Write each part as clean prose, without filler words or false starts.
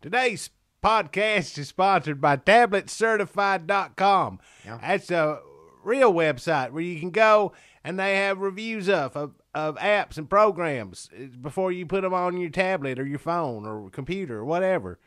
Today's podcast is sponsored by TabletCertified.com. Yeah. That's a real website where you can go and they have reviews of apps and programs before you put them on your tablet or your phone or computer or whatever.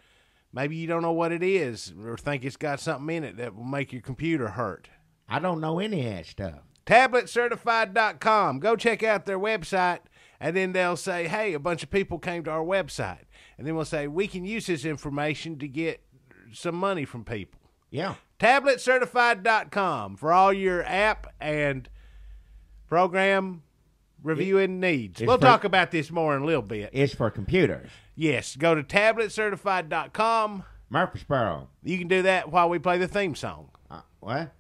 Maybe you don't know what it is or think it's got something in it that will make your computer hurt. I don't know any of that stuff. TabletCertified.com. Go check out their website, and then they'll say, hey, a bunch of people came to our website. And then we'll say, we can use this information to get some money from people. Yeah. TabletCertified.com for all your app and program reviewing needs. We'll talk about this more in a little bit. It's for computers. Yes, go to TabletCertified.com. Murfreesboro. You can do that while we play the theme song. What?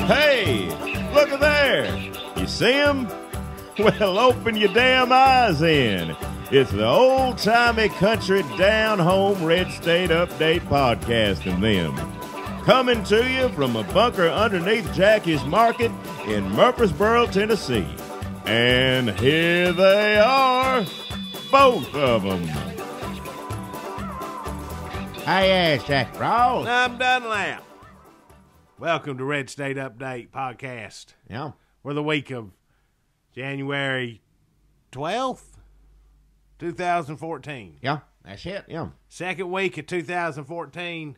Hey, look at there. You see him? Well, open your damn eyes in. It's the old-timey country down-home Red State Update podcast and them. Coming to you from a bunker underneath Jackie's Market in Murfreesboro, Tennessee. And here they are, both of them. Hey, Jack Rawls. I'm Dunlap. Welcome to Red State Update podcast. Yeah. We're the week of January 12th, 2014. Yeah, that's it. Yeah. Second week of 2014.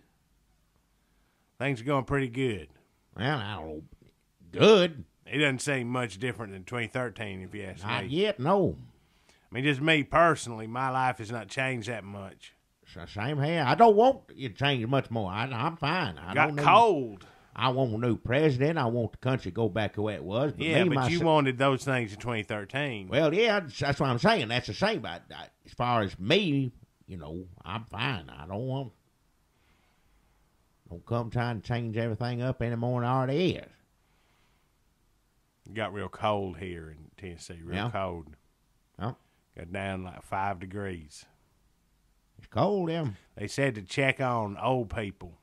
Things are going pretty good. Well, I don't know. Good. It doesn't seem much different than 2013, if you ask Not me. yet, no. I mean, just me personally, my life has not changed that much. It's the same here. I don't want you to change much more. I'm fine. I Got don't need- cold. I want a new president. I want the country to go back to where it was. But Yeah, me, but you myself- wanted those things in 2013. Well, yeah, that's what I'm saying. That's the same. But as far as me, I'm fine. I don't come trying to change everything up any more than it already is. It got real cold here in Tennessee. Real Yeah. cold. Yeah. Got down like 5 degrees. It's cold, yeah. They said to check on old people.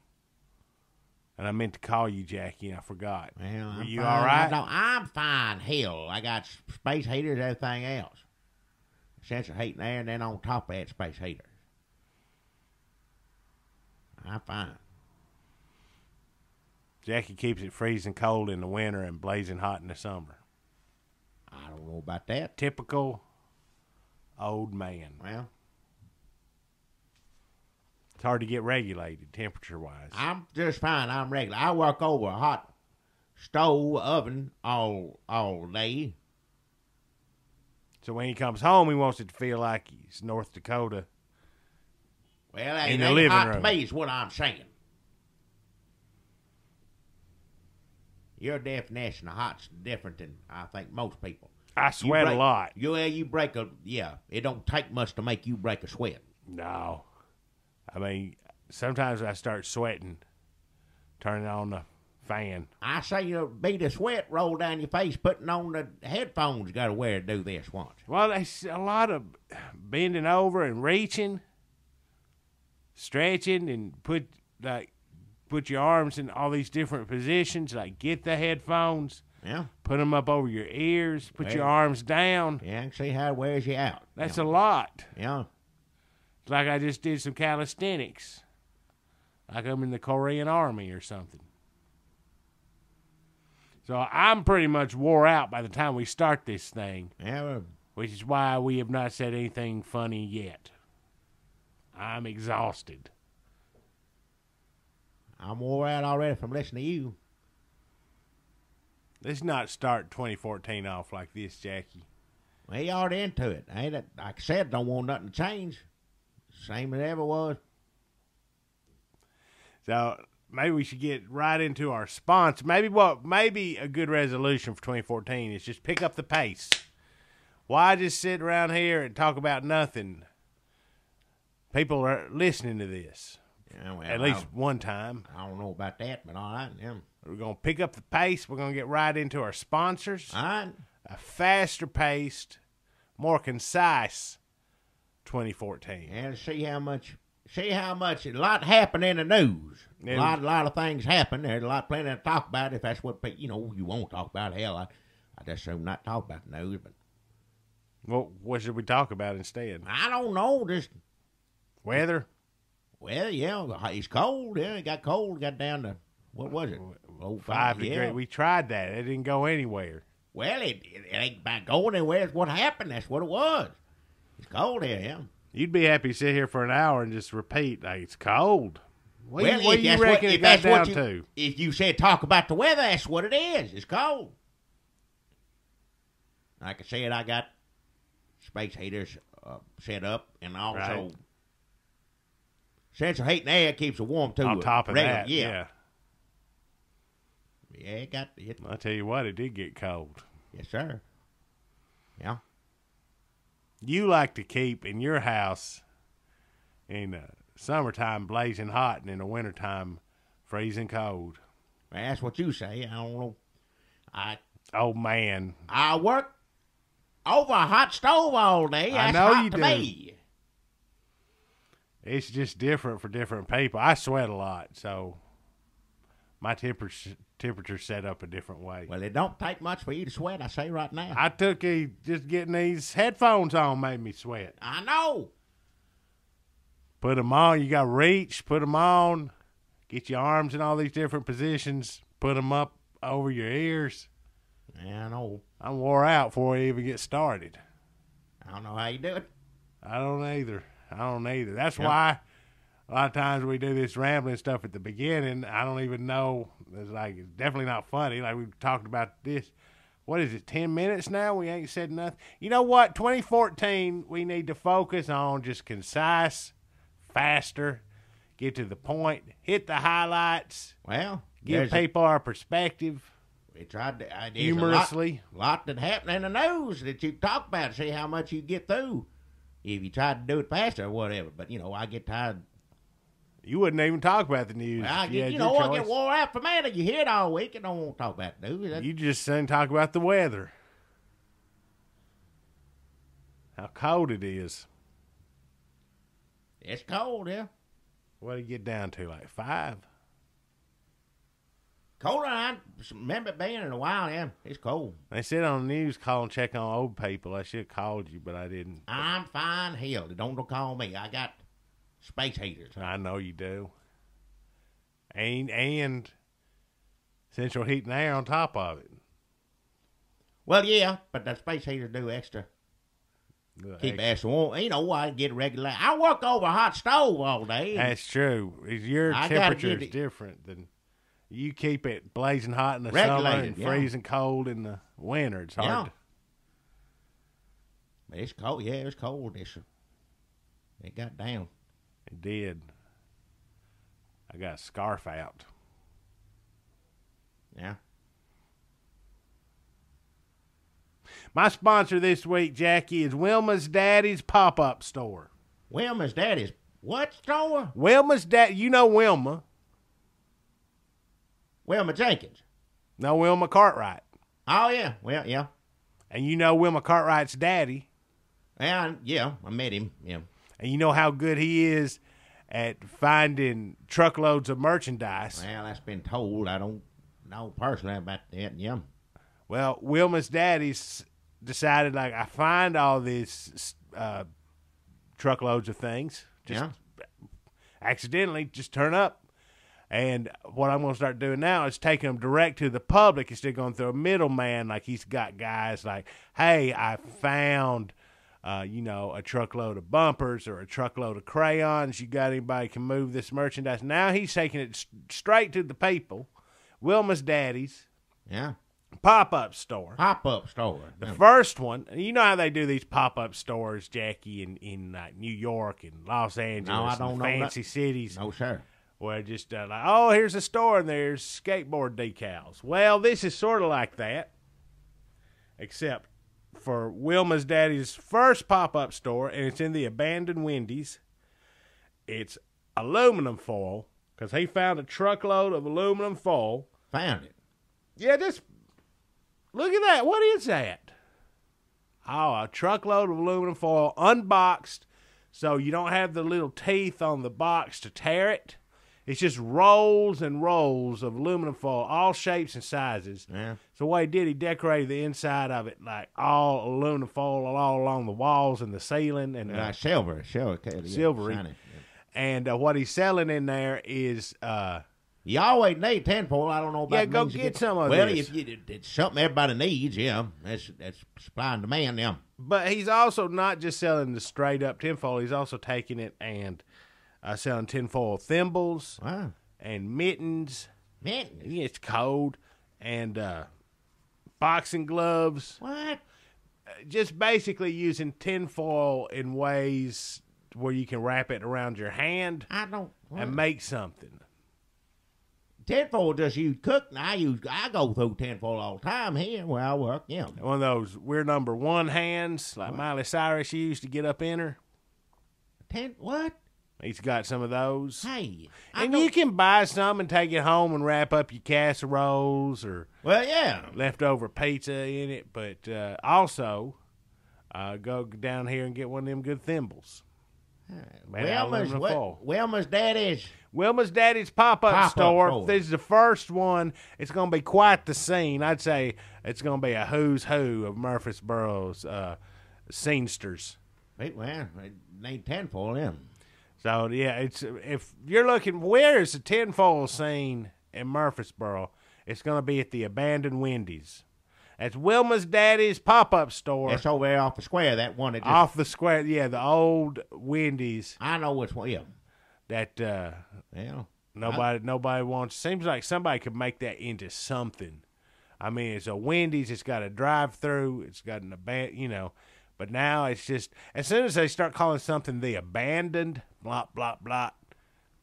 And I meant to call you, Jackie, and I forgot. Well, Were I'm you fine. all right? I'm fine. Hell, I got space heaters, everything else. Central heating there, and then on top of that, space heaters. I'm fine. Jackie keeps it freezing cold in the winter and blazing hot in the summer. I don't know about that. Typical old man. Well, It's hard to get regulated temperature-wise. I'm just fine. I'm regular. I work over a hot stove oven all day. So when he comes home, he wants it to feel like he's North Dakota. Well, it In the ain't living hot room. to me is what I'm saying. Your definition of hot's different than I think most people. I sweat a lot. You break it don't take much to make you break a sweat. No. I mean, sometimes I start sweating, turning on the fan. I say be the sweat roll down your face, putting on the headphones you got to wear to do this once. Well, there's a lot of bending over and reaching, stretching, and put your arms in all these different positions. Like get the headphones, Yeah. put them up over your ears, put your Well- arms down. Yeah, I can see how it wears you out. That's a lot. Yeah. It's like I just did some calisthenics, like I'm in the Korean Army or something. So I'm pretty much wore out by the time we start this thing, Yeah, well, which is why we have not said anything funny yet. I'm exhausted. I'm wore out already from listening to you. Let's not start 2014 off like this, Jackie. Well, you already into it. Ain't it? Like I said, don't want nothing to change. Same as it ever was. So maybe we should get right into our sponsor. Maybe a good resolution for 2014 is just pick up the pace. Why just sit around here and talk about nothing? People are listening to this Yeah, well, at least one time. I don't know about that, but all right. Yeah. We're going to pick up the pace. We're going to get right into our sponsors. All right. A faster paced, more concise 2014. And see how much a lot happened in the news. Yeah. A lot of things happen. There's plenty to talk about if that's what you want to talk about. Hell, I just assume not talk about the news, but Well, what should we talk about instead? I don't know. Just Weather? well, yeah, it's cold. Yeah, it got cold. Got down to what was it? Oh, 5 yeah. degrees. We tried that. It didn't go anywhere. Well, it ain't about going anywhere. It's what happened. That's what it was. It's cold here, yeah. You'd be happy to sit here for an hour and just repeat, like, it's cold. What Well, do you if reckon it got down to? If you said talk about the weather, that's what it is. It's cold. Like I said, I got space heaters set up, and also Right. central heating air keeps it warm too. On top of regular, that, yeah, it got it. I'll tell you what, it did get cold. Yes, sir. Yeah. You like to keep in your house in the summertime blazing hot and in the wintertime freezing cold. Well, that's what you say. I don't know. Oh, man. I work over a hot stove all day. I That's know hot you to do. me. It's just different for different people. I sweat a lot, so my temperature's set up a different way. Well, it don't take much for you to sweat. I say right now. I took just getting these headphones on made me sweat. I know. Put them on. You got to reach. Put them on. Get your arms in all these different positions. Put them up over your ears. Yeah, I know. I'm wore out before we even get started. I don't know how you do it. I don't either. That's Yep. why a lot of times we do this rambling stuff at the beginning. I don't even know. It's definitely not funny. Like we've talked about this. What is it, 10 minutes now? We ain't said nothing. You know what? 2014, we need to focus on just concise, faster, get to the point, hit the highlights, Well, give people our perspective we tried to. There's humorously. a lot that happened in the news that you talk about. See how much you get through if you tried to do it faster or whatever. But I get tired. You wouldn't even talk about the news. I if you get, had you your know, I choice. get wore out from that. You hear it all week and don't want to talk about the news. You just saying talk about the weather. How cold it is. It's cold, yeah. What did it get down to? Like 5? Colder than I remember it being in a while, yeah. It's cold. They said on the news, call and check on old people. I should have called you, but I didn't. I'm fine. Hell, don't call me. I got space heaters. I know you do. And central heat and air on top of it. Well, yeah, but the space heaters do extra. Keep Extra. ass warm. I get regular. I work over a hot stove all day. That's true. Your I gotta temperature get is it- different than you keep it blazing hot in the summer Regulated, and yeah. freezing cold in the winter. It's hard. Yeah. To, But it's cold. Yeah, it's cold. It got down. it did. I got a scarf out. Yeah. My sponsor this week, Jackie, is Wilma's Daddy's Pop-Up Store. Wilma's daddy's what store? Wilma's Dad, you know Wilma. Wilma Jenkins. No, Wilma Cartwright. Oh yeah. Well, yeah. And you know Wilma Cartwright's daddy. Yeah, I met him. Yeah. And you know how good he is at finding truckloads of merchandise. Well, that's been told. I don't know personally about that. Yeah. Well, Wilma's daddy's decided, like, I find all these truckloads of things. Just accidentally just turn up. And what I'm going to start doing now is taking them direct to the public instead of going through a middleman. Like he's got guys like, hey, I found, a truckload of bumpers or a truckload of crayons. You got anybody can move this merchandise? Now he's taking it straight to the people. Wilma's Daddy's Yeah. pop-up store. Pop-up store. The first one, you know how they do these pop-up stores, Jackie, in New York and Los Angeles, No, I don't and know fancy cities. No, sir. Where just like, oh, here's a store and there's skateboard decals. Well, this is sort of like that, except for Wilma's Daddy's first pop-up store, and it's in the abandoned Wendy's. It's aluminum foil, because he found a truckload of aluminum foil. Found it. Yeah, just look at that. What is that? Oh, a truckload of aluminum foil, unboxed, so you don't have the little teeth on the box to tear it. It's just rolls and rolls of aluminum foil, all shapes and sizes. Yeah. So what he did, he decorated the inside of it like all aluminum foil all along the walls and the ceiling and Silver. silvery. Shiny. And what he's selling in there is You always need tinfoil. I don't know about. Yeah, go means you get some of well, this. it's something everybody needs. Yeah, that's supply and demand. Yeah. but he's also not just selling the straight up tinfoil. He's also taking it and selling tinfoil thimbles Wow. and mittens. Man, Yeah, it's cold. And boxing gloves. what? Just basically using tinfoil in ways where you can wrap it around your hand I don't. and make something. Tinfoil just use cook. I go through tinfoil all the time here where I work. Yeah. One of those we're number one hands like Miley Cyrus used to get up in her. What? He's got some of those. Hey. And you can buy some and take it home and wrap up your casseroles or Well, yeah. leftover pizza in it. But also, go down here and get one of them good thimbles. Made out of aluminum foil. Wilma's daddy's. Wilma's Daddy's Pop-Up Pop-Up Store. store. This is the first one. It's going to be quite the scene. I'd say it's going to be a who's who of Murfreesboro's scenesters. Well, they need tinfoil in. So, yeah, it's if you're looking, where is the tinfoil scene in Murfreesboro? It's going to be at the abandoned Wendy's. That's Wilma's Daddy's Pop-Up Store. That's over there off the square. That one that just. Off the square. Yeah, the old Wendy's I know which one. Yeah. that Yeah. nobody wants. Seems like somebody could make that into something. I mean, it's a Wendy's. It's got a drive-through. It's got an But now it's just, as soon as they start calling something the abandoned, blah, blah, blah,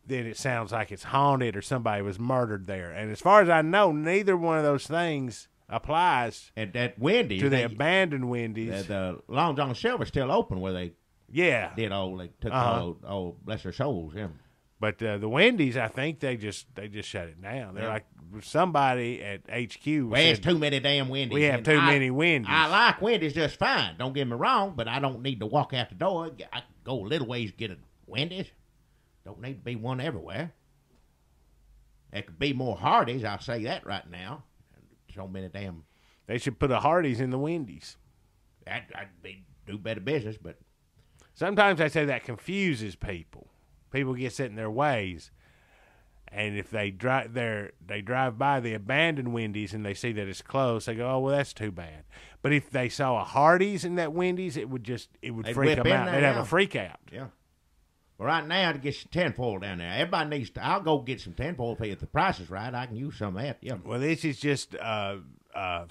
then it sounds like it's haunted or somebody was murdered there. And as far as I know, neither one of those things applies At that Wendy's. to the abandoned Wendy's. The Long John Silver's still open where they Yeah. did all, they took Uh-huh. all bless their souls. Yeah. But the Wendy's, I think they just shut it down. They're Yeah. like, somebody at HQ Well, it's said, too many damn Wendy's. we have and too many Wendy's. I like Wendy's just fine. Don't get me wrong, but I don't need to walk out the door. I can go a little ways to get a Wendy's. Don't need to be one everywhere. There could be more Hardee's. I'll say that right now. So many damn. They should put a Hardee's in the Wendy's. I'd do better business, but Sometimes I say that confuses people. People get set in their ways, and if they drive by the abandoned Wendy's and they see that it's closed, they go, "Oh, well, that's too bad." But if they saw a Hardee's in that Wendy's, it would They'd freak whip them in out. there, They'd have yeah. a freak out. yeah. Well, right now to get some tinfoil down there. Everybody needs to. I'll go get some tinfoil if the price is right. I can use some of that. Yeah. Well, this is just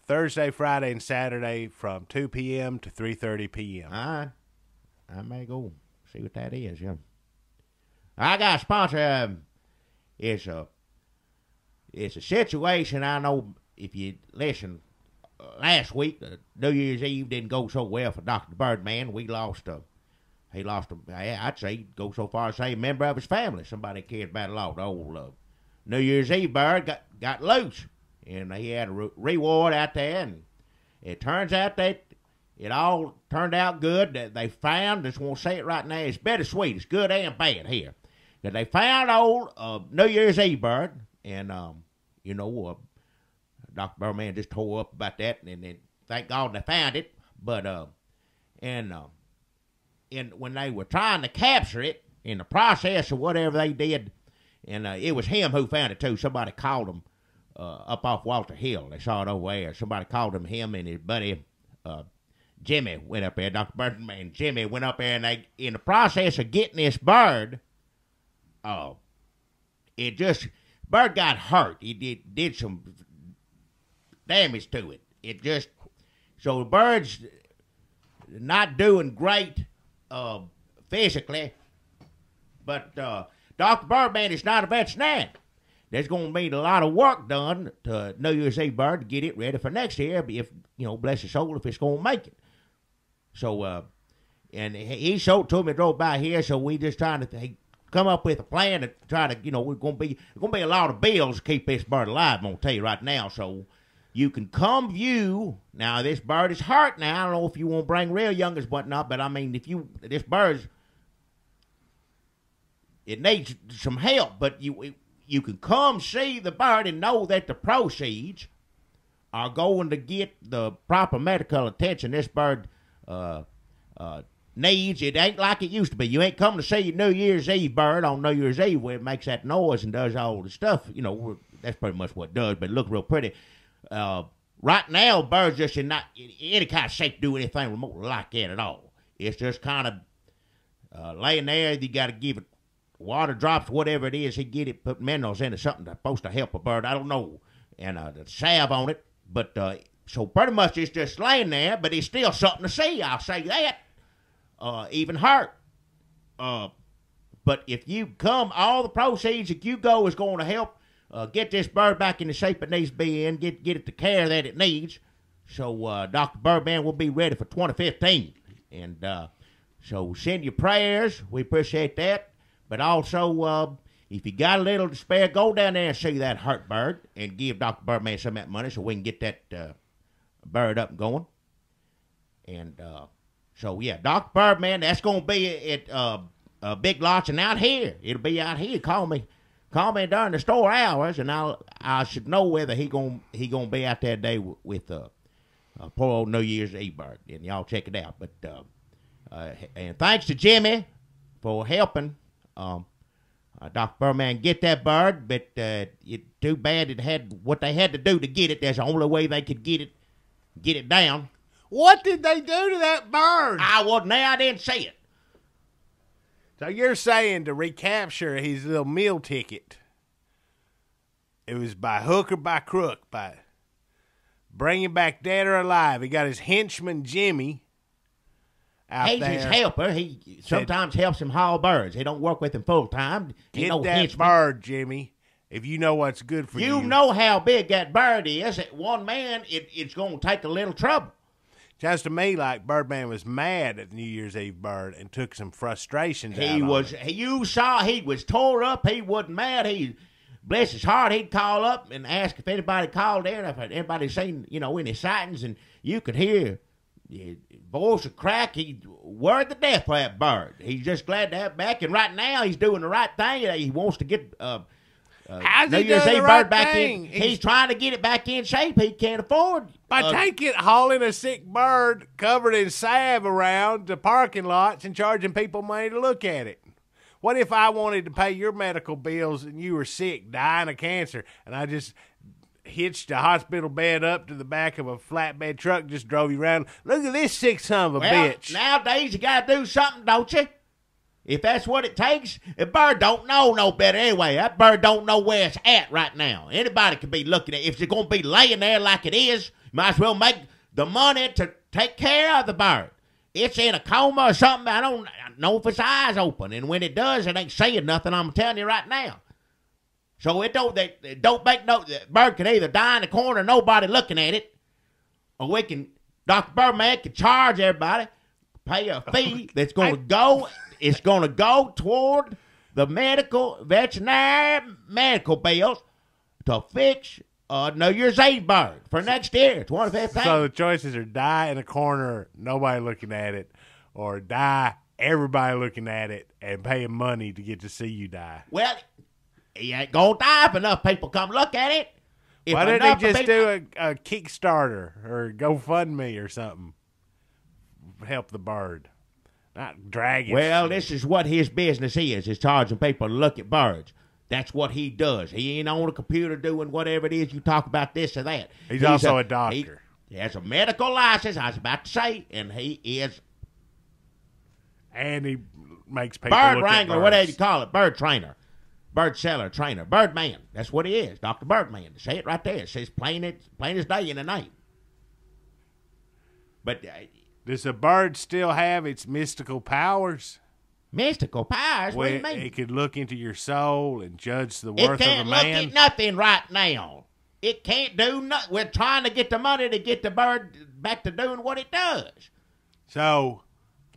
Thursday, Friday, and Saturday from 2 p.m. to 3:30 p.m. I may go see what that is. Yeah. I got a sponsor. It's a situation. I know if you listen. Last week, New Year's Eve didn't go so well for Dr. Birdman. He lost I'd say go so far as say a member of his family. Somebody cared about a lot. The old New Year's Eve bird got loose, and he had a reward out there. And it turns out that it all turned out good. That they found, just won't say it right now. It's bittersweet. It's good and bad here. That they found old New Year's Eve bird, and Dr. Birdman just tore up about that, and then thank God they found it. But and when they were trying to capture it in the process of whatever they did, and it was him who found it too. Somebody called him up off Walter Hill. They saw it over there. Somebody called him and his buddy Jimmy went up there. Dr. Birdman Jimmy went up there, and they, in the process of getting this bird, bird got hurt. He did some damage to it. So the bird's not doing great physically, but Dr. Birdman is not a veterinarian. There's going to be a lot of work done to New Year's Eve bird to get it ready for next year, if, bless his soul, if it's going to make it. So, and he showed to me, drove by here, so we just trying to come up with a plan to try to, we're going to be a lot of bills to keep this bird alive, I'm going to tell you right now. So you can come view. Now, this bird is hurt now. I don't know if you want to bring real youngers, whatnot, but I mean, this bird's, it needs some help, but you can come see the bird and know that the proceeds are going to get the proper medical attention this bird needs. It ain't like it used to be. You ain't come to see your New Year's Eve bird on New Year's Eve where it makes that noise and does all the stuff. You know, that's pretty much what it does, but it looks real pretty. Right now, birds just in not in any kind of shape to do anything remotely like that at all. It's just kind of laying there. You got to give it water drops, whatever it is. He get it, put minerals in it, something that's supposed to help a bird. I don't know. And the salve on it. But so pretty much it's just laying there, but it's still something to see. I'll say that. Even hurt. But if you come, all the proceeds that you go is going to help get this bird back in the shape it needs to be in, get it the care that it needs. So Dr. Birdman will be ready for 2015. And so send your prayers. We appreciate that. But also, if you got a little to spare, go down there and see that hurt bird and give Dr. Birdman some of that money so we can get that bird up and going. And so, yeah, Dr. Birdman, that's going to be at Big Lots and out here. It'll be out here. Call me during the store hours, and I should know whether he gonna be out that day with poor old New Year's Eve bird. And y'all check it out. But and thanks to Jimmy for helping Dr. Birdman get that bird. But it's too bad it had what they had to do to get it. That's the only way they could get it down. What did they do to that bird? I didn't see it. So you're saying to recapture his little meal ticket, it was by hook or by crook, by bringing back dead or alive. He got his henchman Jimmy out He's there. his helper. He sometimes helps him haul birds. He don't work with him full time. Get that bird, Jimmy, if you know what's good for you. You know how big that bird is. One man, it's going to take a little trouble. Sounds to me like Birdman was mad at the New Year's Eve bird and took some frustrations out on it. You saw he was tore up. He wasn't mad. He, bless his heart, he'd call up and ask if anybody called there, if anybody seen, any sightings, and you could hear voice a crack. He worried to death for that bird. He's just glad to have it back, and right now he's doing the right thing. He wants to get How's New he Year's doing Eve the right bird back thing? in. He's trying to get it back in shape. He can't afford. By hauling a sick bird covered in salve around the parking lots and charging people money to look at it. What if I wanted to pay your medical bills and you were sick, dying of cancer, and I just hitched a hospital bed up to the back of a flatbed truck and just drove you around? Look at this sick son of a bitch. Nowadays you got to do something, don't you? If that's what it takes, a bird don't know no better anyway. That bird don't know where it's at right now. Anybody could be looking at it. If it's going to be laying there like it is, you might as well make the money to take care of the bird. It's in a coma or something. I don't know if its eyes open. And when it does, it ain't saying nothing. I'm telling you right now. So it don't make no. The bird can either die in the corner, nobody looking at it, or Dr. Birdman can charge everybody, pay a fee that's going to go. It's going to go toward the veterinary medical bills to fix New Year's Eve bird for next year, 2015. So the choices are die in a corner, nobody looking at it, or die, everybody looking at it, and paying money to get to see you die. Well, he ain't going to die if enough people come look at it. Why didn't they just do a Kickstarter or GoFundMe or something? Help the bird. Not drag it. Well, this is what his business is charging people to look at birds. That's what he does. He ain't on a computer doing whatever it is you talk about this or that. He's also a doctor. He has a medical license, I was about to say, and he is... And he makes people bird look wrangler, at birds. whatever you call it, bird trainer, bird seller, trainer, bird man. That's what he is, Dr. Birdman. Say it right there. It says plain as day in the name. But... does a bird still have its mystical powers? Mystical powers? What do you mean? It could look into your soul and judge the worth of a man? It can't look at nothing right now. It can't do nothing. We're trying to get the money to get the bird back to doing what it does. So,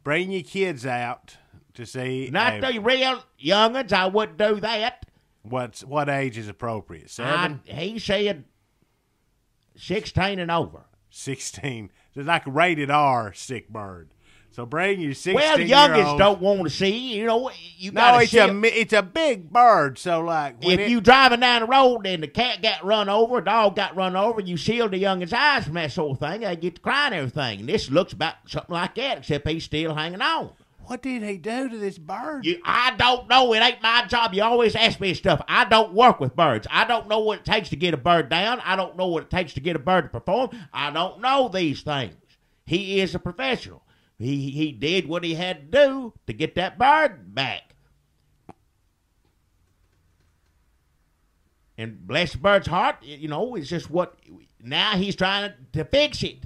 bring your kids out to see. Not the real young'uns. I wouldn't do that. What age is appropriate? 7? He said 16 and over. 16. It's like a rated R sick bird. So bring your 16 Well, the youngest don't want to see. You know, you No, got it's a big bird. So like, when if you driving down the road and the cat got run over, a dog got run over, you shield the youngest eyes from that sort of thing. They get to cry and everything. And this looks about something like that, except he's still hanging on. what did he do to this bird? I don't know. It ain't my job. You always ask me stuff. I don't work with birds. I don't know what it takes to get a bird down. I don't know what it takes to get a bird to perform. I don't know these things. He is a professional. He did what he had to do to get that bird back. And bless the bird's heart, you know, it's just what, now he's trying to fix it.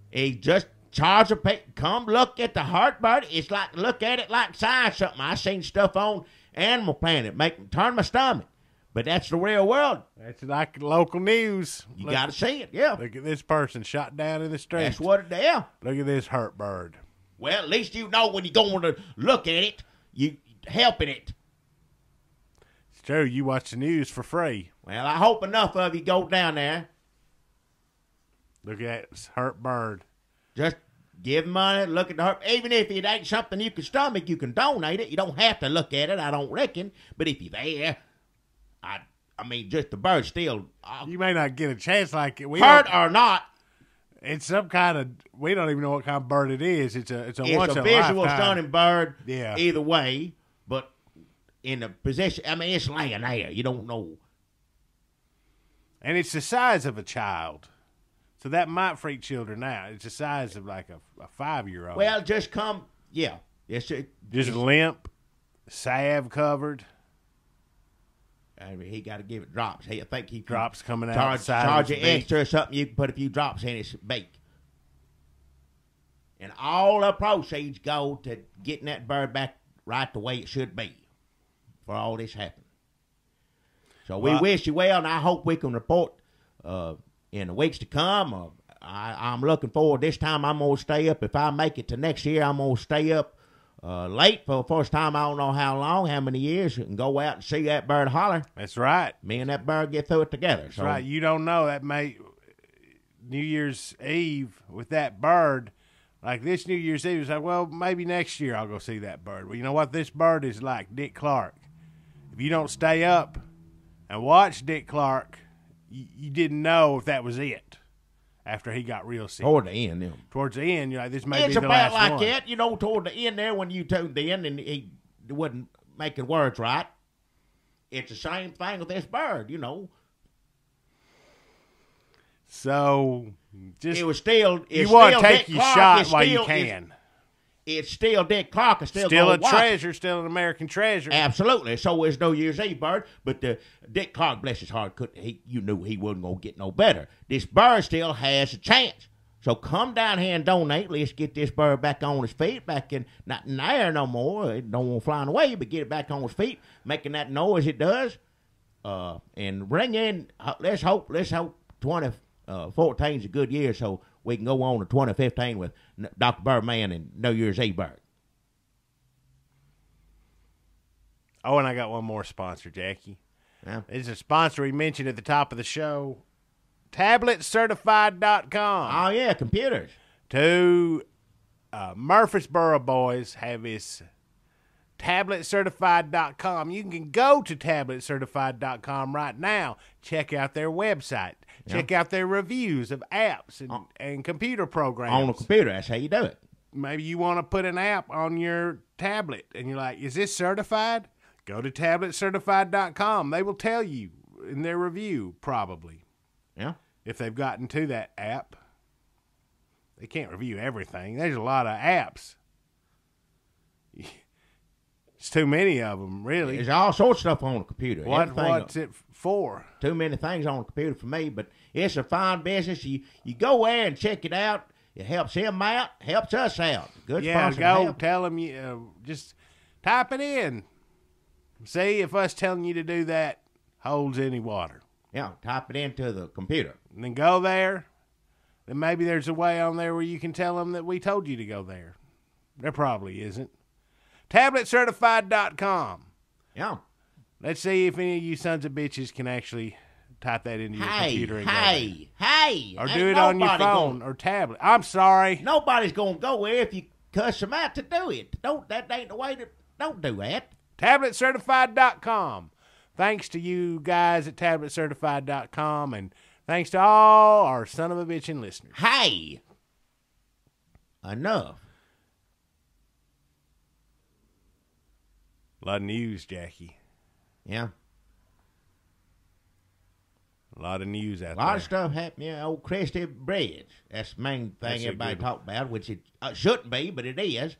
He just charged a come look at the heart bird. It's like, look at it like science something. I seen stuff on Animal Planet turn my stomach. But that's the real world. That's like local news. You got to see it, yeah. Look at this person shot down in the street. That's what it is. Look at this hurt bird. Well, at least you know when you're going to look at it, you helping it. It's true. You watch the news for free. Well, I hope enough of you go down there. Look at this hurt bird. Just give money, look at the hurt. Even if it ain't something you can stomach, you can donate it. You don't have to look at it, I don't reckon. But if you're there, I mean, just the bird still. You may not get a chance like it. Hurt or not. It's some kind of, we don't even know what kind of bird it is. It's a once in a lifetime. Visual stunning bird. Yeah. Either way, but in a position, I mean, it's laying there. You don't know. And it's the size of a child. So that might freak children out. It's the size of like a 5-year-old. Well, just come, yeah. Just limp, salve covered. I mean, he got to give it drops. I think he drops coming out. Charge it extra or something. You can put a few drops in his beak. And all the proceeds go to getting that bird back right the way it should be for all this happened. So we wish you well, and I hope we can report in the weeks to come. I'm looking forward. This time I'm going to stay up. If I make it to next year, I'm going to stay up late for the first time. I don't know how long, how many years, and go out and see that bird holler. That's right. Me and that bird get through it together. That's right. You don't know. That may New Year's Eve with that bird. Like this New Year's Eve, it's like, well, maybe next year I'll go see that bird. Well, you know what? This bird is like Dick Clark. If you don't stay up and watch Dick Clark, you didn't know if that was it after he got real sick. Toward the end, yeah. Towards the end, you're like, this may be the last one. It's about like that, you know, toward the end there when you tuned in and he wasn't making words right. It's the same thing with this bird, you know. So, just it was still. You want to take your shot while you can. It's still Dick Clark. It's still a treasure, still an American treasure. Absolutely. So is No Year's Eve bird, but Dick Clark, bless his heart, you knew he wasn't going to get no better. This bird still has a chance. So come down here and donate. Let's get this bird back on his feet, back in, not in the air no more. It don't want flying away, but get it back on his feet, making that noise it does. And bring in, let's hope 2014 is a good year, so we can go on to 2015 with Dr. Birdman and No Year's Eve bird. Oh, and I got one more sponsor, Jackie. Yeah. This is a sponsor we mentioned at the top of the show. TabletCertified.com. Oh, yeah, computers. Two Murfreesboro boys have his TabletCertified.com. You can go to TabletCertified.com right now. Check out their website. Yeah. Check out their reviews of apps and computer programs. On a computer, that's how you do it. Maybe you want to put an app on your tablet, and you're like, is this certified? Go to TabletCertified.com. They will tell you in their review, probably. Yeah. If they've gotten to that app. They can't review everything. There's a lot of apps. It's too many of them, really. There's all sorts of stuff on a computer. What's it for? Too many things on a computer for me, but it's a fine business. You go there and check it out. It helps him out, helps us out. Good sponsor. Yeah, go tell him. Just type it in. See if us telling you to do that holds any water. Yeah, type it into the computer. And then go there. Then maybe there's a way on there where you can tell them that we told you to go there. There probably isn't. TabletCertified.com. Yeah. Let's see if any of you sons of bitches can actually type that into your Hey, computer and go hey, there. Or ain't do it on your nobody phone gonna- or tablet. I'm sorry. Nobody's gonna go there if you cuss them out to do it. That ain't the way to. Don't do that. TabletCertified.com. Thanks to you guys at TabletCertified.com, and thanks to all our son of a bitchin' listeners. Hey, enough. A lot of news, Jackie. Yeah, A lot of news out a there. lot of stuff happened. Yeah, old Christie Bridge. That's the main That's thing a everybody good one. talk about, which it shouldn't be, but it is.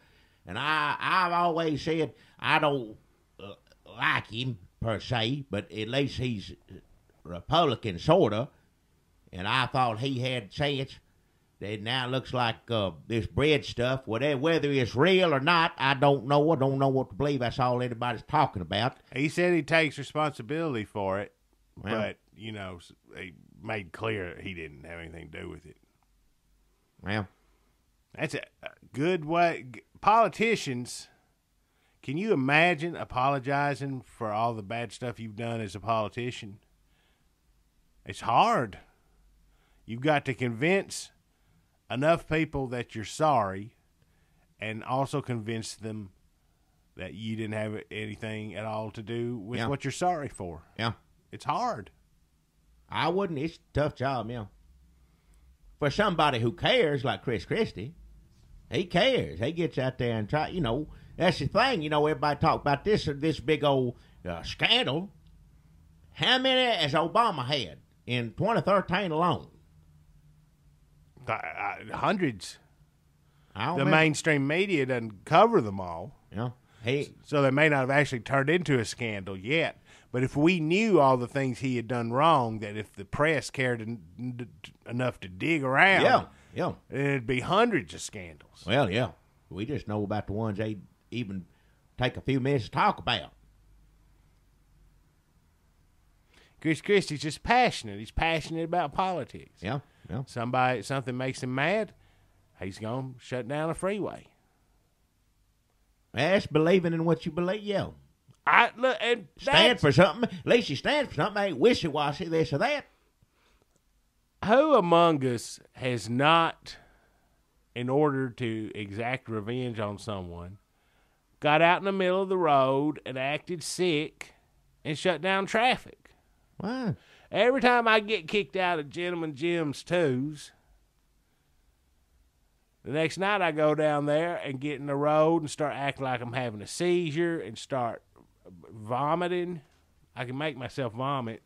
And I've always said I don't like him per se, but at least he's Republican sorta. And I thought he had a chance. It now looks like this bridge stuff, whether it's real or not, I don't know. I don't know what to believe. That's all anybody's talking about. He said he takes responsibility for it, Well. but, you know, he made clear that he didn't have anything to do with it. Well, That's a good way. Politicians, can you imagine apologizing for all the bad stuff you've done as a politician? It's hard. You've got to convince enough people that you're sorry and also convince them that you didn't have anything at all to do with Yeah. what you're sorry for. yeah. It's hard. I wouldn't. It's a tough job, yeah. For somebody who cares, like Chris Christie, he cares. He gets out there and try. You know, that's the thing. You know, everybody talk about this big old scandal. How many has Obama had in 2013 alone? Hundreds. I don't The remember. mainstream media doesn't cover them all. Yeah, he. So they may not have actually turned into a scandal yet. But if we knew all the things he had done wrong, that if the press cared enough to dig around, Yeah. it'd be hundreds of scandals. Well, yeah. We just know about the ones they even take a few minutes to talk about. Chris Christie's just passionate. He's passionate about politics. Yeah, yeah. Something makes him mad, he's going to shut down a freeway. That's believing in what you believe. Yeah. And Stand for something. At least you stand for something. Ain't wishy-washy, this or that. who among us has not, in order to exact revenge on someone, got out in the middle of the road and acted sick and shut down traffic? Why? Every time I get kicked out of Gentleman Jim's 2s, the next night I go down there and get in the road and start acting like I'm having a seizure and start vomiting. I can make myself vomit.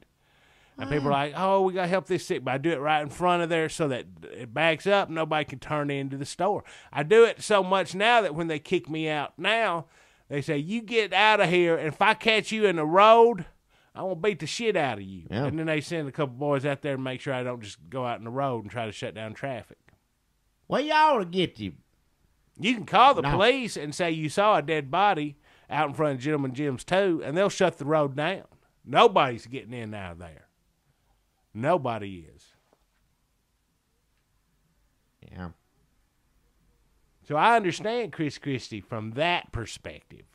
And people are like, oh, we got to help this sick. But I do it right in front of there so that it backs up. Nobody can turn into the store. I do it so much now that when they kick me out now, they say, you get out of here. And if I catch you in the road, I won't beat the shit out of you. Yeah. And then they send a couple boys out there and make sure I don't just go out in the road and try to shut down traffic. Well, y'all to get you. You can call the No. police and say you saw a dead body out in front of Gentleman Jim's 2, and they'll shut the road down. Nobody's getting in and out of there. Nobody is. Yeah. So I understand Chris Christie from that perspective.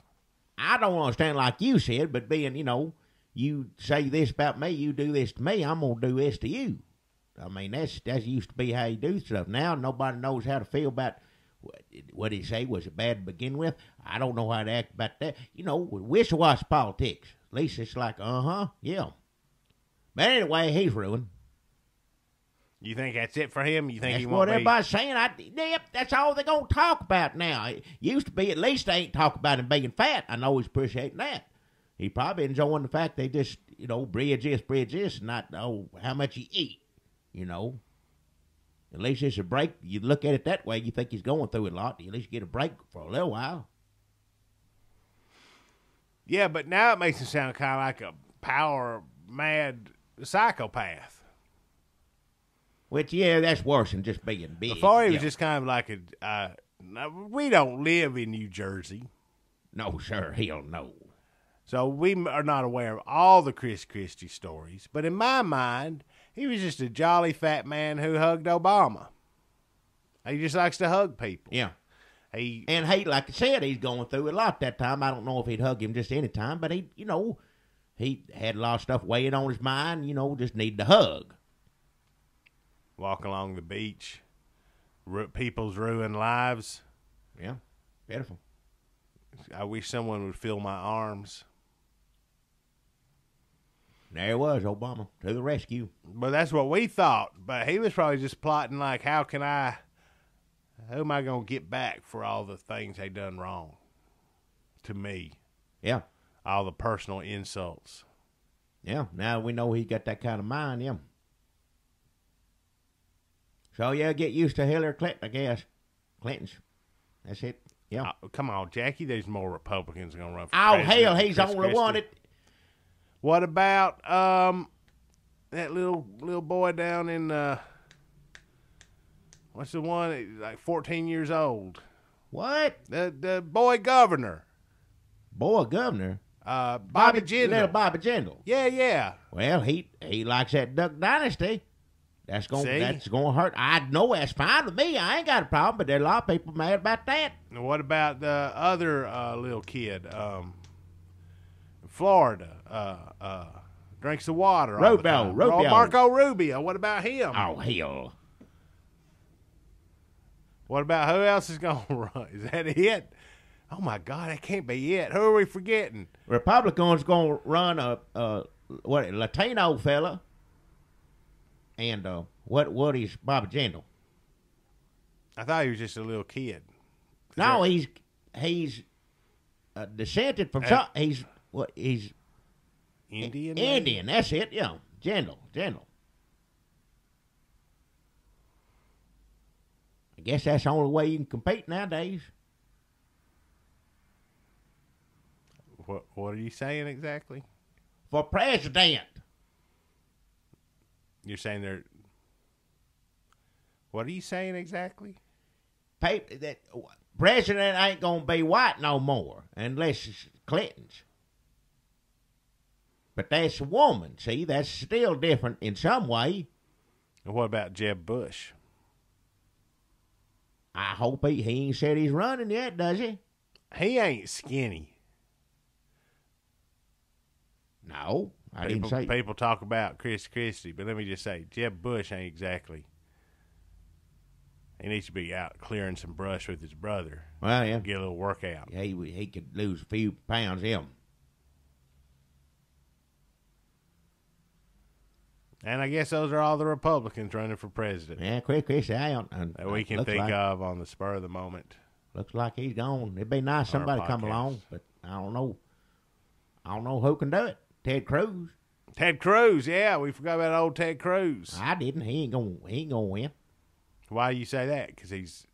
I don't understand like you said, but being, you say this about me, you do this to me, I'm going to do this to you. I mean, that's used to be how you do stuff. Now nobody knows how to feel about what did he say? Was it bad to begin with? I don't know how to act about that. Wishy-washy politics. At least it's like, yeah. But anyway, he's ruined. You think that's it for him? You think That's he what won't be? everybody's saying. Yep, that's all they're going to talk about now. It used to be, at least they ain't talking about him being fat. I know he's appreciating that. He probably enjoying the fact they just, bridge this, and not, how much he eat, At least it's a break. You look at it that way, you think he's going through it a lot. You at least get a break for a little while. Yeah, but now it makes him sound kind of like a power-mad psychopath. Which, yeah, that's worse than just being big. Before he was Yeah. just kind of like we don't live in New Jersey, No, sir, hell no. so we are not aware of all the Chris Christie stories. But in my mind, he was just a jolly fat man who hugged Obama. He just likes to hug people. Yeah. He And like I said, he's going through it a lot that time. I don't know if he'd hug him just any time, but he had a lot of stuff weighing on his mind, just needed a hug. Walk along the beach, people's ruined lives. Yeah, beautiful. I wish someone would fill my arms. There it was, Obama, to the rescue. But that's what we thought. But he was probably just plotting like, who am I going to get back for all the things they done wrong to me? Yeah. All the personal insults. Yeah, now we know he got that kind of mind, yeah. So, yeah, get used to Hillary Clinton, I guess. Clinton's. That's it. Yeah. Come on, Jackie. There's more Republicans going to run for Oh, president. hell, he's the only one that... What about that little boy down in what's the one like 14 years old? What? The boy governor. Boy governor? Bobby Jindal. Little Bobby Jindal. Yeah. Well, he likes that Duck Dynasty. That's gonna hurt. I know that's fine with me. I ain't got a problem, but there are a lot of people mad about that. And what about the other little kid? Florida, drinks the water. Rubio. Marco Rubio. What about him? Oh, hell. What about who else is going to run? Is that it? Oh, my God, that can't be it. Who are we forgetting? Republicans going to run a Latino fella. And what is Bobby Jindal? I thought he was just a little kid. No, he's descended from some. He's Indian. Indian. That's it. Yeah, Jindal. I guess that's the only way you can compete nowadays. What are you saying exactly? For president. You're saying they're. What are you saying exactly? That president ain't gonna be white no more unless it's Clinton's. But that's a woman. See, that's still different in some way. And what about Jeb Bush? I hope he ain't said he's running yet, does he? He ain't skinny. No, I didn't say. People talk about Chris Christie, but let me just say, Jeb Bush ain't exactly. He needs to be out clearing some brush with his brother. Well, yeah. Get a little workout. Yeah, he could lose a few pounds, him. And I guess those are all the Republicans running for president. Yeah, Chris Christie out. That we can think of on the spur of the moment. Looks like he's gone. It'd be nice somebody come along, but I don't know. I don't know who can do it. Ted Cruz. Ted Cruz, yeah, we forgot about old Ted Cruz. I didn't. He ain't gonna win. Why do you say that? Because he's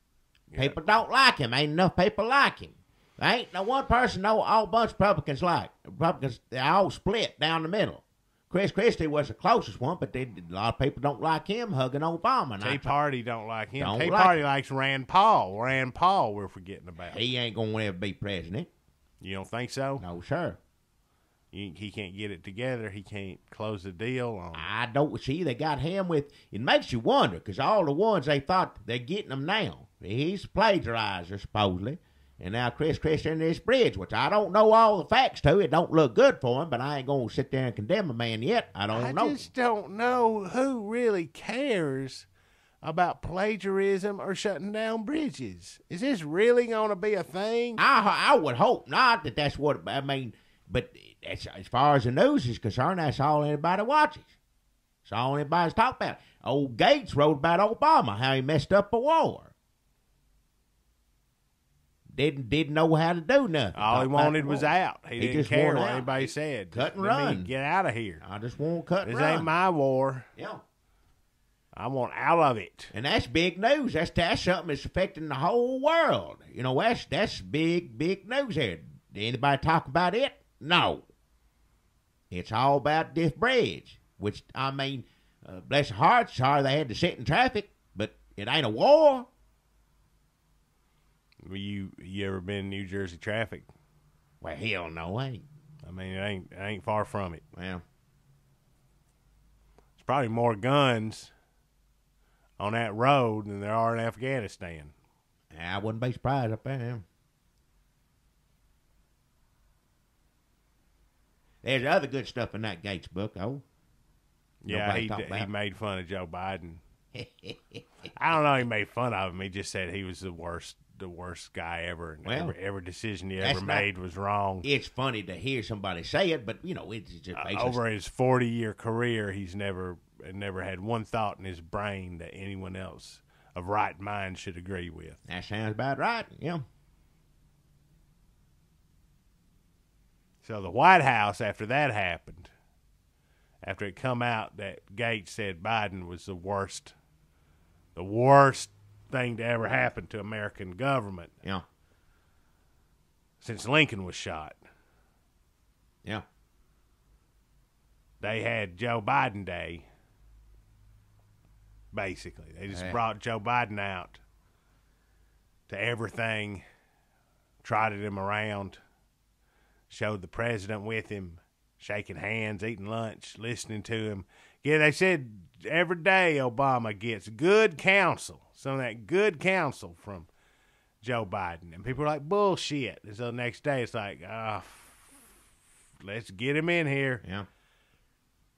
people don't like him. Ain't enough people like him. There ain't no one person no all bunch of Republicans like. Republicans, they all split down the middle. Chris Christie was the closest one, but a lot of people don't like him hugging Obama. Tea Party don't like him. Tea like Party him. likes Rand Paul. Rand Paul we're forgetting about. He ain't gonna ever be president. You don't think so? No, sir. He can't get it together. He can't close the deal on. I don't see they got him with. It makes you wonder because all the ones they thought they're getting him now. He's a plagiarizer supposedly, and now Chris Christie and this bridge, which I don't know all the facts to. It don't look good for him, but I ain't gonna sit there and condemn a man yet. I don't know. I just don't know who really cares about plagiarism or shutting down bridges. Is this really gonna be a thing? I would hope not. That's what I mean. But as far as the news is concerned, that's all anybody watches. That's all anybody's talking about. Old Gates wrote about Obama, how he messed up a war. Didn't know how to do nothing. All he wanted was out. He didn't just care wanted what out. anybody said. Cut and Let me run. Get out of here. I just want to cut and This run. ain't my war. Yeah. I want out of it. And that's big news. That's something that's affecting the whole world. You know, that's big news here. Did anybody talk about it? No. It's all about this bridge, which, I mean, bless their hearts, sorry they had to sit in traffic, but it ain't a war. You ever been in New Jersey traffic? Well, hell no, I ain't. I mean, it ain't far from it. Well, There's probably more guns on that road than there are in Afghanistan. I wouldn't be surprised up there. There's other good stuff in that Gates book, though. Yeah, Nobody he talk about. made fun of Joe Biden. I don't know. He made fun of him. He just said he was the worst guy ever. And Well, every decision he that's ever not- made was wrong. It's funny to hear somebody say it, but it's just basically Over his 40-year career, he's never had one thought in his brain that anyone else of right mind should agree with. that sounds about right. Yeah. So the White House, after that happened, after it come out that Gates said Biden was the worst thing to ever happen to American government Yeah. since Lincoln was shot, Yeah. they had Joe Biden Day. Basically, they just Yeah. brought Joe Biden out to everything, trotted him around, showed the president with him, shaking hands, eating lunch, listening to him. Yeah, they said every day Obama gets good counsel, some of that good counsel from Joe Biden. And people are like, bullshit. And so the next day it's like, let's get him in here. Yeah.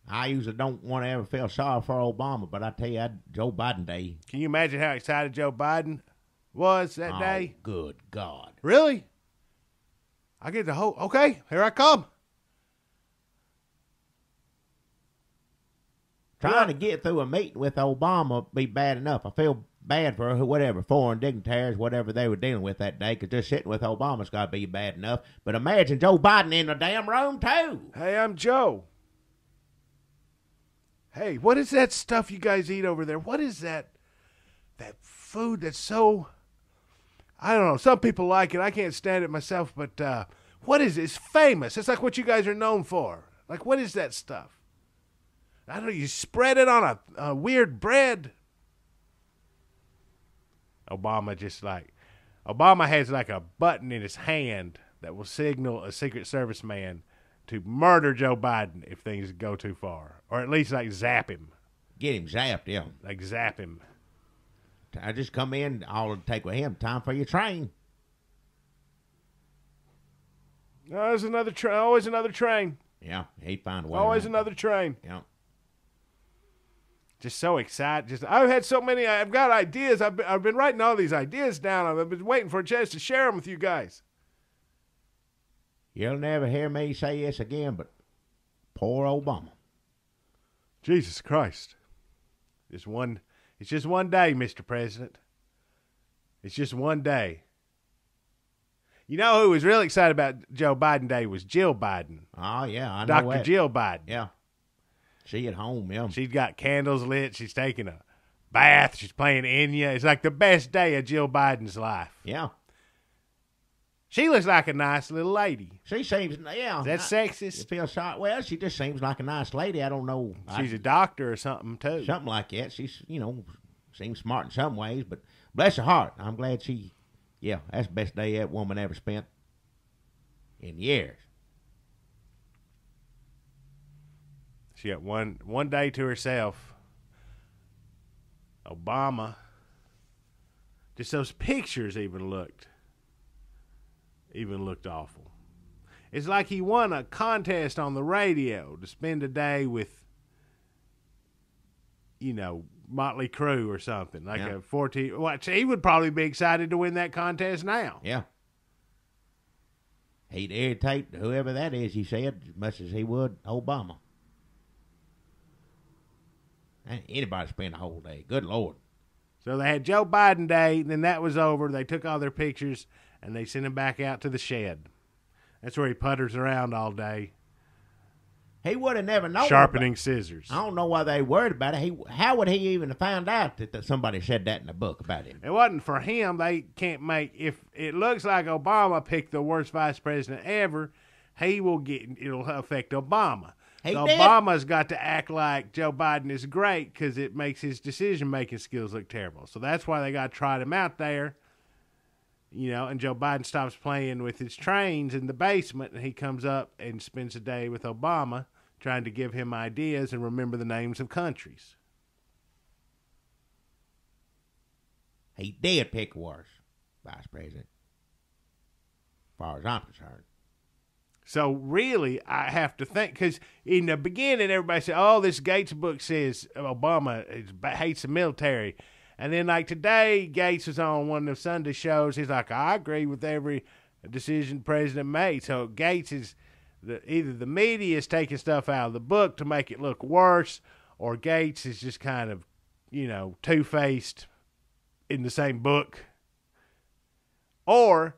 I usually don't want to ever feel sorry for Obama, but I tell you, Joe Biden Day. Can you imagine how excited Joe Biden was that Oh, day? good God. Really? I get the whole, okay, here I come. Trying to get through a meeting with Obama be bad enough. I feel bad for whatever, foreign dignitaries, whatever they were dealing with that day, because just sitting with Obama's got to be bad enough. But imagine Joe Biden in the damn room, too. Hey, I'm Joe. Hey, what is that stuff you guys eat over there? What is that food that's so, I don't know, some people like it. I can't stand it myself, but what is it? It's famous. It's like what you guys are known for. Like, what is that stuff? I don't know, you spread it on a weird bread. Obama has like a button in his hand that will signal a Secret Service man to murder Joe Biden if things go too far. Or at least like zap him. Get him zapped, yeah. Like zap him. I just come in, all it'll take with him, time for your train. Oh, there's another train. Always another train. Yeah, he'd find a way. Always around. another train. Yeah. Just so excited. I've had so many. I've got ideas. I've been writing all these ideas down. I've been waiting for a chance to share them with you guys. You'll never hear me say this again, but poor Obama. Jesus Christ. It's just one day, Mr. President. It's just one day. You know who was really excited about Joe Biden Day was Jill Biden. Oh, yeah, I know Dr. that. Jill Biden. Yeah. She at home, yeah. She's got candles lit. She's taking a bath. She's playing Enya. It's like the best day of Jill Biden's life. Yeah. She looks like a nice little lady. She seems, yeah. Is that sexist? You feel sorry? Well, she just seems like a nice lady. I don't know. She's a doctor or something, too. Something like that. She's, seems smart in some ways, but bless her heart. I'm glad that's the best day that woman ever spent in years. She got one day to herself. Obama. Just those pictures even looked awful. It's like he won a contest on the radio to spend a day with, Motley Crue or something. Like Yeah. a 14. Well, he would probably be excited to win that contest now. Yeah. He'd irritate whoever that is, he said, as much as he would Obama. Ain't anybody spend a whole day. Good Lord. So they had Joe Biden Day, then that was over. They took all their pictures, and they sent him back out to the shed. That's where he putters around all day, He would have never known. sharpening scissors. I don't know why they worried about it. How would he even find out that somebody said that in the book about him? It wasn't for him. They can't make, if it looks like Obama picked the worst vice president ever, it'll affect Obama. So did. Obama's got to act like Joe Biden is great because it makes his decision-making skills look terrible. So that's why they got to trot him out there, and Joe Biden stops playing with his trains in the basement, and he comes up and spends a day with Obama trying to give him ideas and remember the names of countries. He did pick worse vice president, as far as I'm concerned. So really, I have to think, because in the beginning, everybody said, "Oh, this Gates book says Obama hates the military," and then like today, Gates was on one of the Sunday shows. He's like, "I agree with every decision the president made." So Gates is either the media is taking stuff out of the book to make it look worse, or Gates is just kind of, two-faced in the same book, or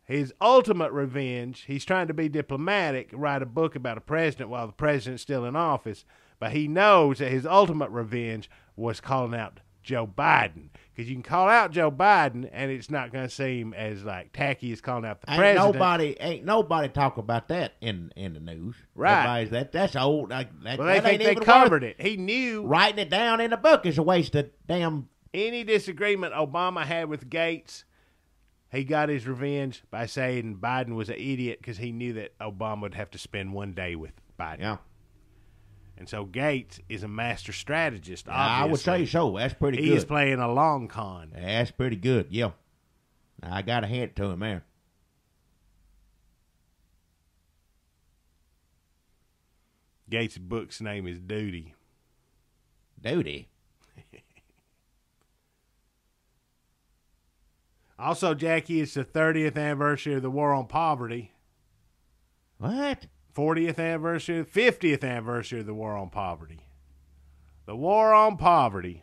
his ultimate revenge, he's trying to be diplomatic, write a book about a president while the president's still in office, but he knows that his ultimate revenge was calling out Joe Biden. Because you can call out Joe Biden, and it's not going to seem as like tacky as calling out the president. Ain't nobody talk about that in the news. Right. That's old. Well, they think they covered it. He knew. Writing it down in the book is a waste of damn. Any disagreement Obama had with Gates, he got his revenge by saying Biden was an idiot because he knew that Obama would have to spend one day with Biden. Yeah. And so Gates is a master strategist, obviously. I would say so. That's pretty good. He is playing a long con. That's pretty good, yeah. I got to hand it to him there. Gates' book's name is Duty. Duty? Also, Jackie, it's the 30th anniversary of the War on Poverty. What? 40th anniversary, 50th anniversary of the War on Poverty. The War on Poverty.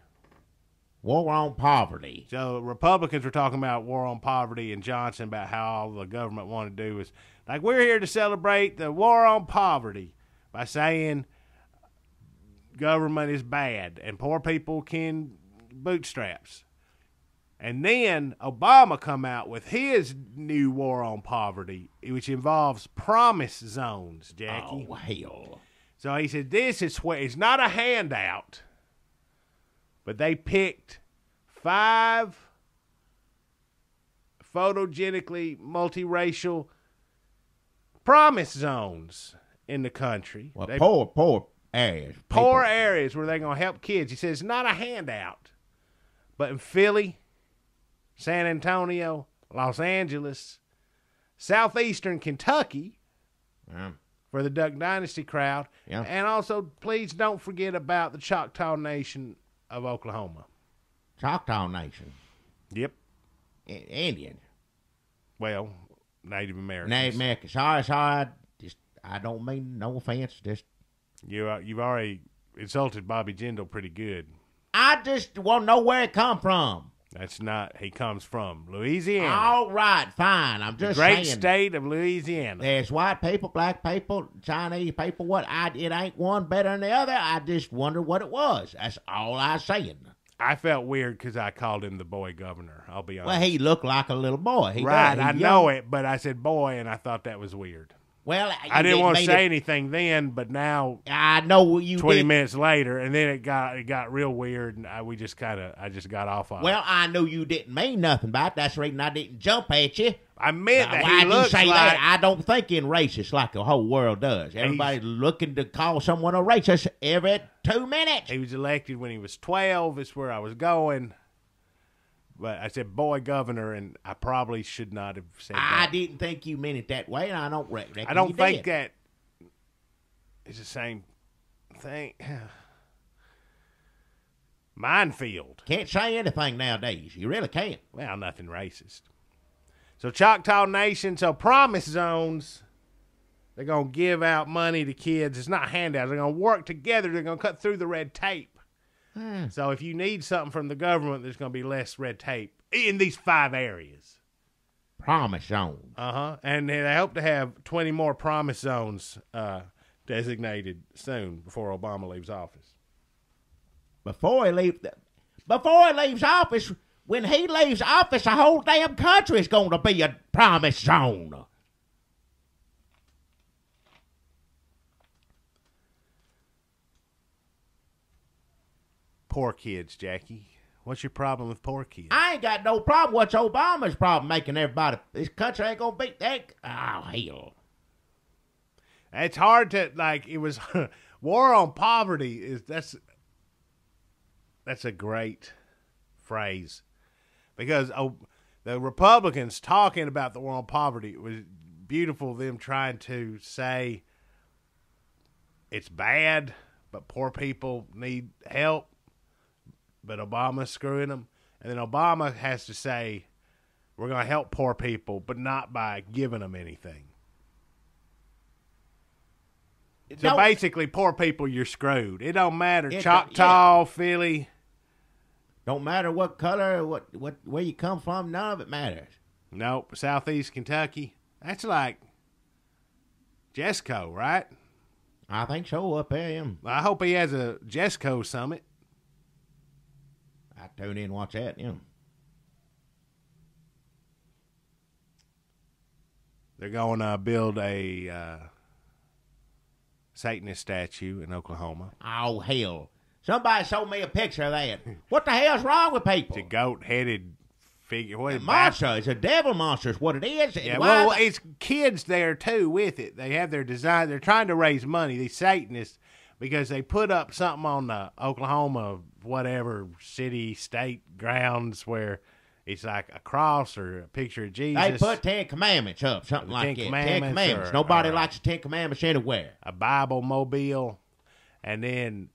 War on poverty. So Republicans were talking about war on poverty, and Johnson about how all the government wanted to do was, like, we're here to celebrate the war on poverty by saying government is bad and poor people can bootstraps. And then Obama come out with his new war on poverty, which involves promise zones, Jackie. Oh, hell. So he said, this is where it's not a handout, but they picked 5 photogenically multiracial promise zones in the country. Well, poor areas. Poor areas where they're going to help kids. He says, not a handout, but in Philly, San Antonio, Los Angeles, southeastern Kentucky, for the Duck Dynasty crowd, and also please don't forget about the Choctaw Nation of Oklahoma. Choctaw Nation. Yep. Indian. Well, Native Americans. Native Americans. Sorry. I don't mean no offense. Just you've already insulted Bobby Jindal pretty good. I just want to know where it come from. That's not. He comes from Louisiana. All right, fine. I'm just saying. The great saying, state of Louisiana. There's white people, black people, Chinese people. It ain't one better than the other. I just wonder what it was. That's all I'm saying. I felt weird because I called him the boy governor. I'll be honest. Well, he looked like a little boy. Right, I know it, but I said boy, and I thought that was weird. Well, I didn't want to say anything then, but now I know you. 20 minutes later, and then it got real weird, and I just got off on it. Well, I know you didn't mean nothing by it. That's the reason I didn't jump at you. I meant that he looks say like... that? I don't think in racist like the whole world does. Everybody's looking to call someone a racist every 2 minutes. He was elected when he was 12. Is where I was going. But I said boy governor, and I probably should not have said that. I didn't think you meant it that way, and I don't reckon I don't you think did. that is the same thing. Minefield. Can't say anything nowadays. You really can't. Well, nothing racist. So Choctaw Nation, so promise zones, they're going to give out money to kids. It's not handouts. They're going to work together. They're going to cut through the red tape. So if you need something from the government, there's going to be less red tape in these 5 areas. Promise zones. And they hope to have 20 more promise zones designated soon before Obama leaves office. Before he leaves office, when he leaves office, the whole damn country is going to be a promise zone. Poor kids, Jackie. What's your problem with poor kids? I ain't got no problem. What's Obama's problem? Making everybody, this country ain't gonna beat that. Oh, hell. It's hard to, like, it was, war on poverty that's a great phrase. Because the Republicans talking about the war on poverty was beautiful them trying to say it's bad, but poor people need help, but Obama's screwing them. And then Obama has to say, we're going to help poor people, but not by giving them anything. So basically, poor people, you're screwed. It don't matter. Choctaw, Philly. Don't matter what color, where you come from. None of it matters. Nope. Southeast Kentucky. That's like Jesco, right? I think so. Up there, yeah. I hope he has a Jesco summit. I tune in and watch that, yeah. They're going to build a Satanist statue in Oklahoma. Oh, hell. Somebody showed me a picture of that. What the hell's wrong with people? It's a goat-headed figure. What a monster. It's a devil monster is what it is. Yeah, well, it's kids there, too, with it. They have their design. They're trying to raise money, these Satanists, because they put up something on the Oklahoma, whatever, city, state grounds where it's like a cross or a picture of Jesus. They put 10 Commandments up, something like that. 10 Commandments. Nobody likes the 10 Commandments anywhere. A Bible mobile. And then,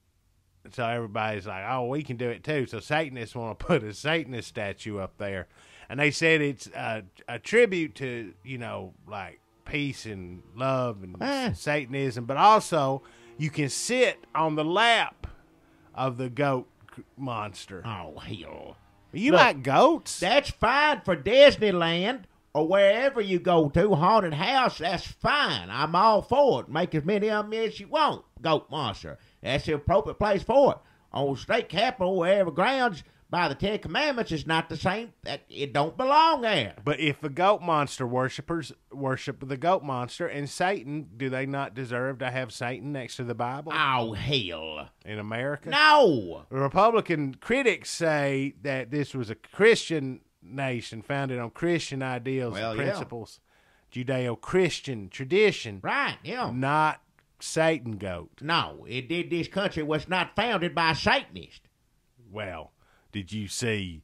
so everybody's like, oh, we can do it too. So Satanists want to put a Satanist statue up there. And they said it's a tribute to, like peace and love and Satanism. But also, you can sit on the lap of the goat monster. Oh, hell. You like goats? That's fine for Disneyland or wherever you go to, haunted house, that's fine. I'm all for it. Make as many of them as you want, goat monster. That's the appropriate place for it. On state capitol, wherever grounds, by the 10 Commandments, is not the same. It don't belong there. But if the goat monster worshippers worship the goat monster and Satan, do they not deserve to have Satan next to the Bible? Oh, hell. In America? No. Republican critics say that this was a Christian nation founded on Christian ideals and principles. Yeah. Judeo-Christian tradition. Right, yeah. Not Satan goat. No, this country was not founded by Satanists. Well, did you see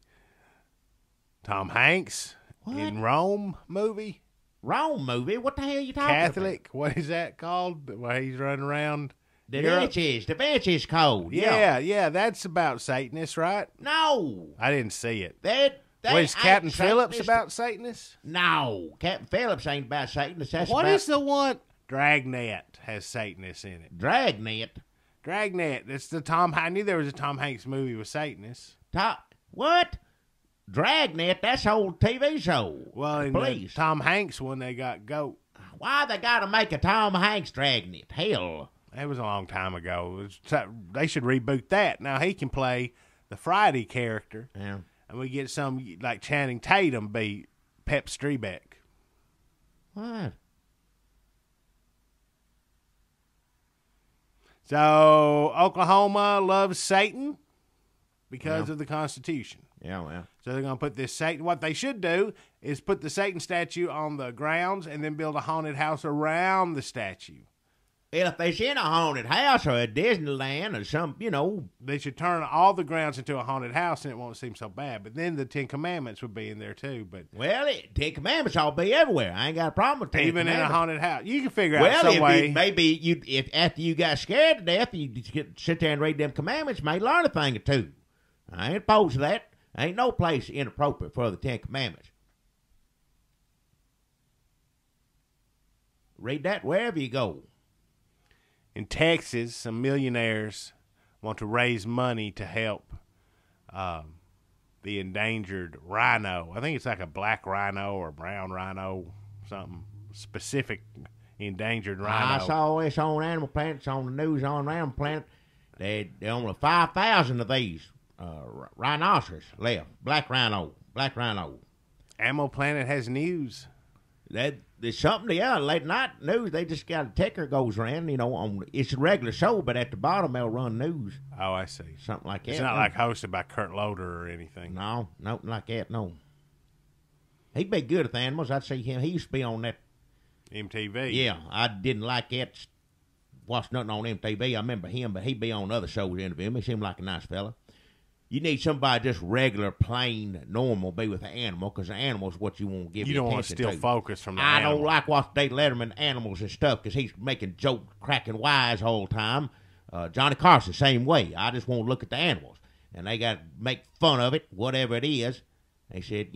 Tom Hanks in Rome movie? Rome movie? What the hell are you talking Catholic? About? What is that called? Where he's running around? Da Vinci's Code. Yeah, that's about Satanists, right? No. I didn't see it. Was Captain Phillips about Satanists? No, Captain Phillips ain't about Satanists. That's what is the one? Dragnet has Satanists in it. Dragnet? It's the Tom. I knew there was a Tom Hanks movie with Satanists. What? Dragnet? That's an old TV show. Well, in the Tom Hanks one, they got goat. Why they got to make a Tom Hanks Dragnet? Hell. That was a long time ago. They should reboot that. Now he can play the Friday character. Yeah. And we get some like Channing Tatum be Pep Strebeck. What? So Oklahoma loves Satan because of the Constitution. Yeah, well. So they're going to put this Satan. What they should do is put the Satan statue on the grounds and then build a haunted house around the statue. Well, if it's in a haunted house or a Disneyland or some, They should turn all the grounds into a haunted house and it won't seem so bad. But then the 10 Commandments would be in there too. But 10 Commandments ought to be everywhere. I ain't got a problem with 10 even Commandments. In a haunted house. You can figure out some way. If after you got scared to death, you sit there and read them commandments, you may learn a thing or two. I ain't opposed to that. Ain't no place inappropriate for the 10 Commandments. Read that wherever you go. In Texas, some millionaires want to raise money to help the endangered rhino. I think it's like a black rhino or brown rhino, something specific endangered rhino. I saw this on Animal Planet. It's on the news on Animal Planet. There only 5,000 of these rhinoceros left. Black rhino. Animal Planet has news. There's something, late night news, they just got a ticker goes around, it's a regular show, but at the bottom they'll run news. Oh, I see. Something like that. It's not like hosted by Kurt Loder or anything. No, nothing like that, no. He'd be good at the animals. I'd see him. He used to be on that. MTV. Yeah, I didn't like that. Watch nothing on MTV. I remember him, but he'd be on other shows interviewing me. He seemed like a nice fella. You need somebody just regular, plain, normal, be with the animal, because the animal's what you want to give You your don't want to attention steal focus from the I animal. don't like watching Dave Letterman animals and stuff because he's making joke, cracking wise the whole time. Johnny Carson, same way. I just want to look at the animals. And they got to make fun of it, whatever it is. They said,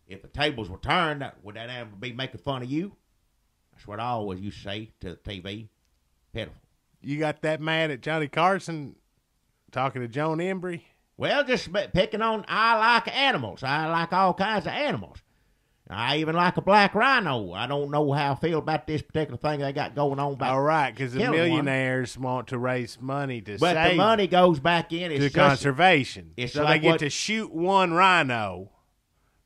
if the tables were turned, would that animal be making fun of you? That's what I always used to say to the TV. Pitiful. You got that mad at Johnny Carson talking to Joan Embry? Well, just picking on, I like animals. I like all kinds of animals. I even like a black rhino. I don't know how I feel about this particular thing they got going on. All right, because the killing one. millionaires want to raise money to But save the money goes back in. It's to just, conservation. it's so like they get what- to shoot one rhino.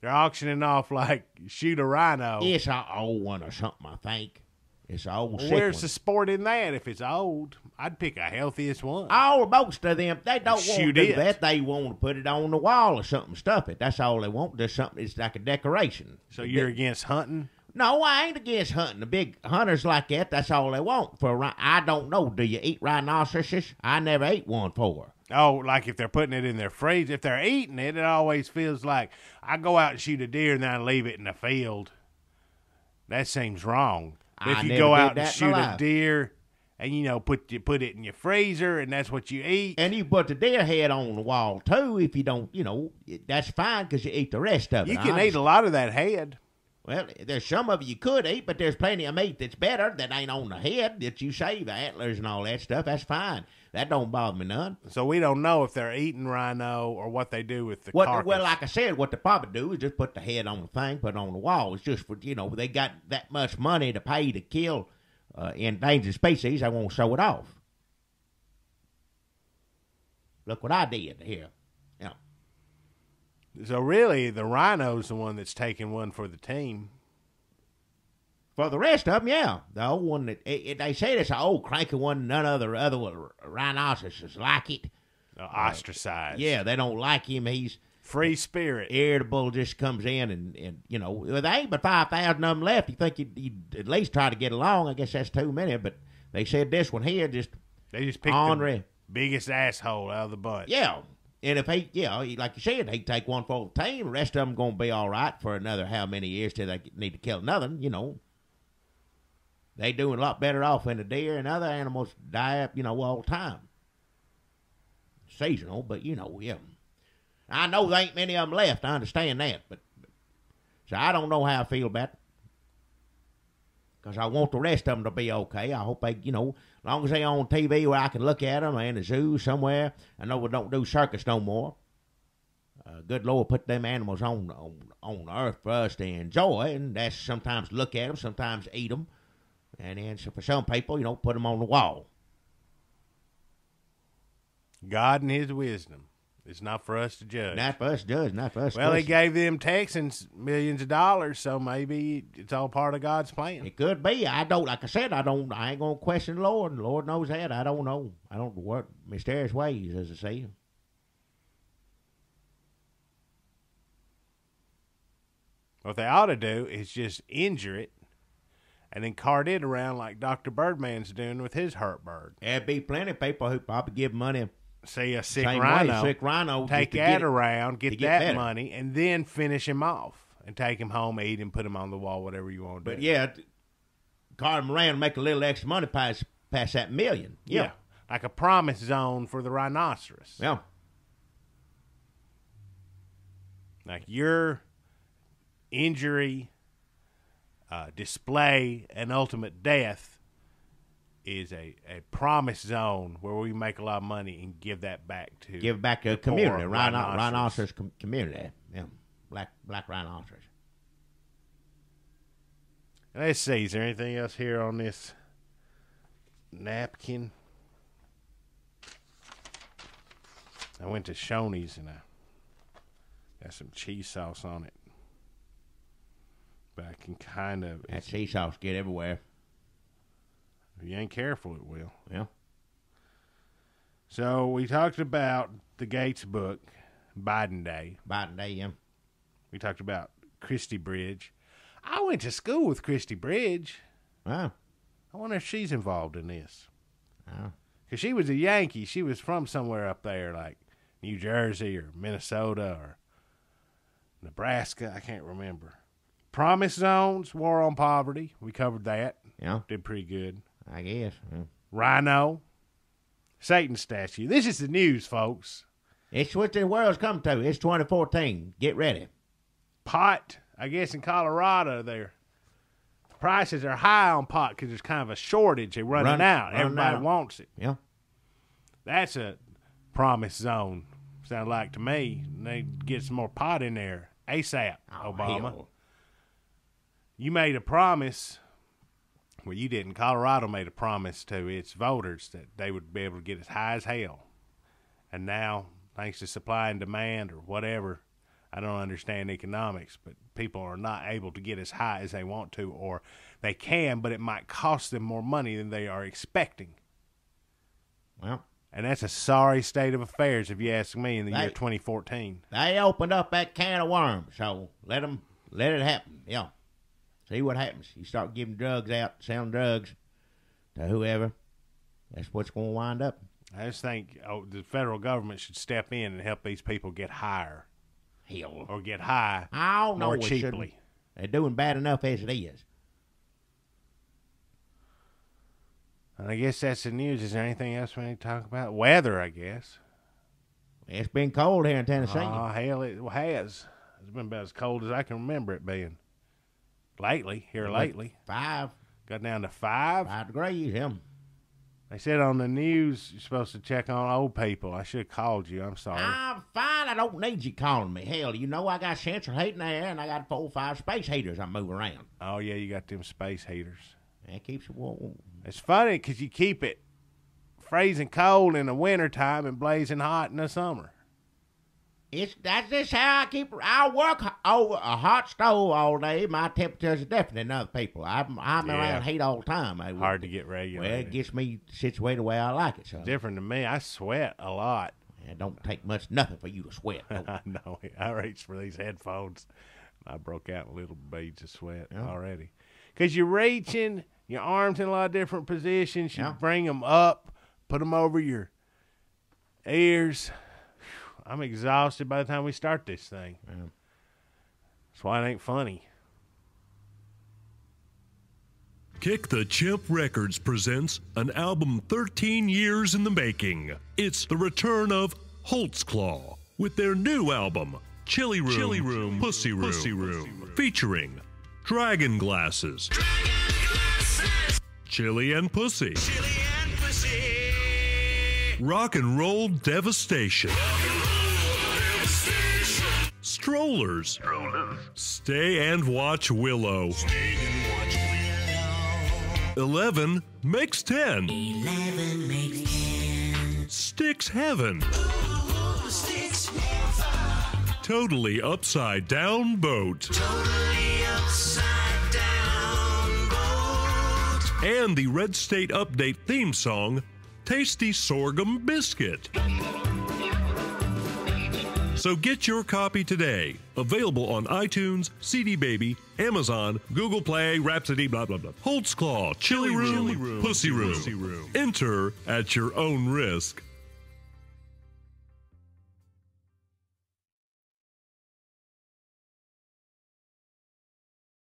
They're auctioning off like shoot a rhino. It's an old one or something, I think. It's an old sick Where's one. the sport in that if it's old? I'd pick a healthiest one. All most of them, they don't want to Shoot do it. that. They want to put it on the wall or something, stuff it. That's all they want. There's something. It's like a decoration. So you're against hunting? No, I ain't against hunting. The big hunters like that, that's all they want. I don't know. Do you eat rhinoceroses? I never ate one before. Oh, like if they're putting it in their freezer. If they're eating it, it always feels like I go out and shoot a deer and then I leave it in the field. That seems wrong. But I if you never go did out and that in shoot my a life. deer and put it in your freezer and that's what you eat. And you put the deer head on the wall too. If you don't, that's fine because you eat the rest of it. You can eat a lot of that head. Well, there's some of it you could eat, but there's plenty of meat that's better that ain't on the head that you save, the antlers and all that stuff. That's fine. That don't bother me none. So we don't know if they're eating rhino or what they do with the carcass. Well, like I said, what they probably do is just put the head on the thing, put it on the wall. It's just for, they got that much money to pay to kill endangered species. They won't show it off. Look what I did here. Yeah. So really, the rhino's the one that's taking one for the team. For the rest of them, yeah. The old one, they say it's an old cranky one. None of the other rhinoceroses like it. Ostracized. Yeah, they don't like him. He's Free spirit. irritable, just comes in and there ain't but 5,000 of them left. You think you'd at least try to get along. I guess that's too many, but they said this one here just They just picked ornery. the biggest asshole out of the bunch. Yeah. And if like you said, he'd take one for the team. The rest of them going to be all right for another how many years till they need to kill another, They doing a lot better off than the deer and other animals die up, all the time. Seasonal, but, yeah. I know there ain't many of them left. I understand that. But so I don't know how I feel about it. Because I want the rest of them to be okay. I hope they, as long as they on TV where I can look at them in a zoo somewhere. I know we don't do circus no more. Good Lord put them animals on earth for us to enjoy. And that's sometimes look at them, sometimes eat them. And then for some people, put them on the wall. God and his wisdom. It's not for us to judge. Not for us judge, not for us Well, he question. gave them Texans millions of dollars, so maybe it's all part of God's plan. It could be. I don't, like I said, I ain't going to question the Lord. The Lord knows that. I don't know. I don't work mysterious ways, as I say. What they ought to do is just injure it and then cart it around like Dr. Birdman's doing with his hurt bird. There'd be plenty of people who probably give money. See a sick Same rhino, way, sick rhino. take just to that get it. around, to get get that better. money, and then finish him off and take him home, eat him, put him on the wall, whatever you want to But do. yeah, cart him around and make a little extra money past that million. Yeah. Like a promise zone for the rhinoceros. Yeah. Like your injury, display, and ultimate death is a promise zone where we make a lot of money and give that back to Give it back to the poor community. rhinoceros. Rhinoceros community. Yeah. Black rhinoceros. Let's see. Is there anything else here on this napkin? I went to Shoney's and I got some cheese sauce on it. But I can kind of... That sea sauce get everywhere. If you ain't careful, it will. Yeah. So we talked about the Gates book, Biden Day. Biden Day, yeah. We talked about Christy Bridge. I went to school with Christy Bridge. Wow. I wonder if she's involved in this. Wow. Because she was a Yankee. She was from somewhere up there, like New Jersey or Minnesota or Nebraska. I can't remember. Promise zones, war on poverty. We covered that. Yeah, Did pretty good. I guess. Rhino. Satan statue. This is the news, folks. It's what the world's come to. It's 2014. Get ready. Pot, I guess in Colorado, their prices are high on pot because there's kind of a shortage. They're running out. Everybody wants it. Yeah. That's a promise zone. Sound like to me. They get some more pot in there ASAP. Obama. Hell. You made a promise. Well, you didn't. Colorado made a promise to its voters that they would be able to get as high as hell. And now, thanks to supply and demand or whatever, I don't understand economics, but people are not able to get as high as they want to, or they can, but it might cost them more money than they are expecting. Well, and that's a sorry state of affairs, if you ask me, in the year 2014. They opened up that can of worms, so let it happen. Yeah. See what happens. You start giving drugs out, selling drugs to whoever. That's what's going to wind up. I just think the federal government should step in and help these people get higher. Hell. Or get high No, more cheaply. They're doing bad enough as it is. And I guess that's the news. Is there anything else we need to talk about? Weather, I guess. It's been cold here in Tennessee. Oh, hell, it has. It's been about as cold as I can remember it being. Lately. 5 Got down to 5. 5 degrees, yeah. They said on the news you're supposed to check on old people. I should have called you. I'm sorry. I'm fine. I don't need you calling me. Hell, you know I got central heating there, and I got 4 or 5 space heaters I move around. Oh, yeah, you got them space heaters. That keeps it warm. It's funny because you keep it freezing cold in the wintertime and blazing hot in the summer. That's just how I keep. I work over a hot stove all day. My temperature's different than other people. I'm around heat all the time. Hard to get regulated. Well, it gets me situated the way I like it. So. Different than me. I sweat a lot. It don't take nothing for you to sweat. I know. I reached for these headphones. I broke out in little beads of sweat already. Because you're reaching, your arms in a lot of different positions. You bring them up, put them over your ears. I'm exhausted by the time we start this thing. Yeah. That's why it ain't funny. Kick the Chimp Records presents an album 13 years in the making. It's the return of Holtzclaw with their new album, Chili Room, Pussy Room, featuring Dragon Glasses, Chili and Pussy, Rock and Roll Devastation, Strollers, Stay and Watch Willow, 11 makes 10, Styx Heaven, Totally Upside Down Boat, and the Red State Update theme song, Tasty Sorghum Biscuit. So get your copy today. Available on iTunes, CD Baby, Amazon, Google Play, Rhapsody, blah, blah, blah. Holtzclaw, Chili Room, Pussy Room. Enter at your own risk.